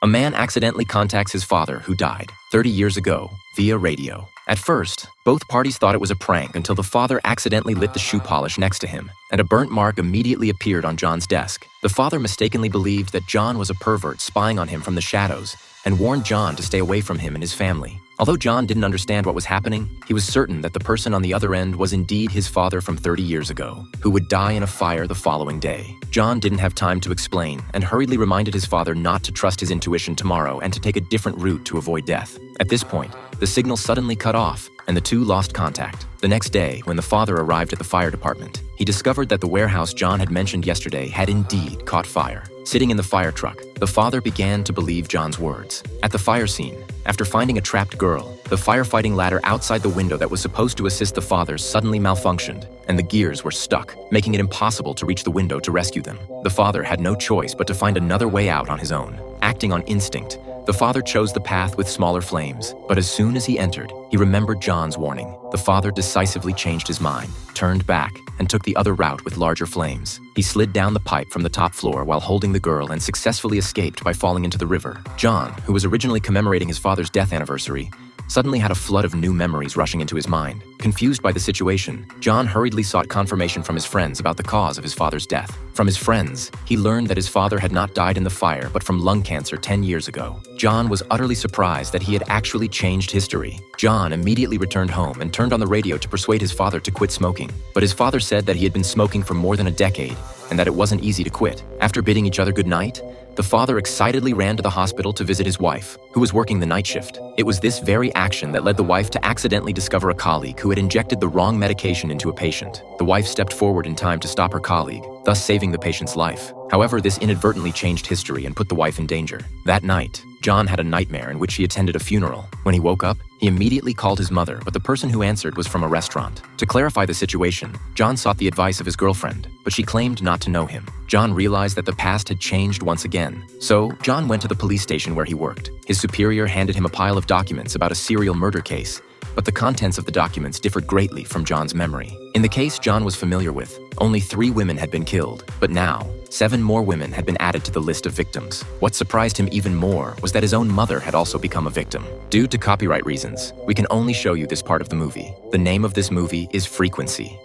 A man accidentally contacts his father, who died 30 years ago, via radio. At first, both parties thought it was a prank until the father accidentally lit the shoe polish next to him, and a burnt mark immediately appeared on John's desk. The father mistakenly believed that John was a pervert spying on him from the shadows and warned John to stay away from him and his family. Although John didn't understand what was happening, he was certain that the person on the other end was indeed his father from 30 years ago, who would die in a fire the following day. John didn't have time to explain and hurriedly reminded his father not to trust his intuition tomorrow and to take a different route to avoid death. At this point, the signal suddenly cut off, and the two lost contact. The next day, when the father arrived at the fire department, he discovered that the warehouse John had mentioned yesterday had indeed caught fire. Sitting in the fire truck, the father began to believe John's words. At the fire scene, after finding a trapped girl, the firefighting ladder outside the window that was supposed to assist the fathers suddenly malfunctioned, and the gears were stuck, making it impossible to reach the window to rescue them. The father had no choice but to find another way out on his own. Acting on instinct, the father chose the path with smaller flames, but as soon as he entered, he remembered John's warning. The father decisively changed his mind, turned back, and took the other route with larger flames. He slid down the pipe from the top floor while holding the girl and successfully escaped by falling into the river. John, who was originally commemorating his father's death anniversary, suddenly had a flood of new memories rushing into his mind. Confused by the situation, John hurriedly sought confirmation from his friends about the cause of his father's death. From his friends, he learned that his father had not died in the fire but from lung cancer 10 years ago. John was utterly surprised that he had actually changed history. John immediately returned home and turned on the radio to persuade his father to quit smoking. But his father said that he had been smoking for more than a decade and that it wasn't easy to quit. After bidding each other goodnight, the father excitedly ran to the hospital to visit his wife, who was working the night shift. It was this very action that led the wife to accidentally discover a colleague who had injected the wrong medication into a patient. The wife stepped forward in time to stop her colleague, thus saving the patient's life. However, this inadvertently changed history and put the wife in danger. That night, John had a nightmare in which he attended a funeral. When he woke up, he immediately called his mother, but the person who answered was from a restaurant. To clarify the situation, John sought the advice of his girlfriend, but she claimed not to know him. John realized that the past had changed once again. So, John went to the police station where he worked. His superior handed him a pile of documents about a serial murder case, but the contents of the documents differed greatly from John's memory. In the case John was familiar with, only 3 women had been killed, but now, 7 more women had been added to the list of victims. What surprised him even more was that his own mother had also become a victim. Due to copyright reasons, we can only show you this part of the movie. The name of this movie is Frequency.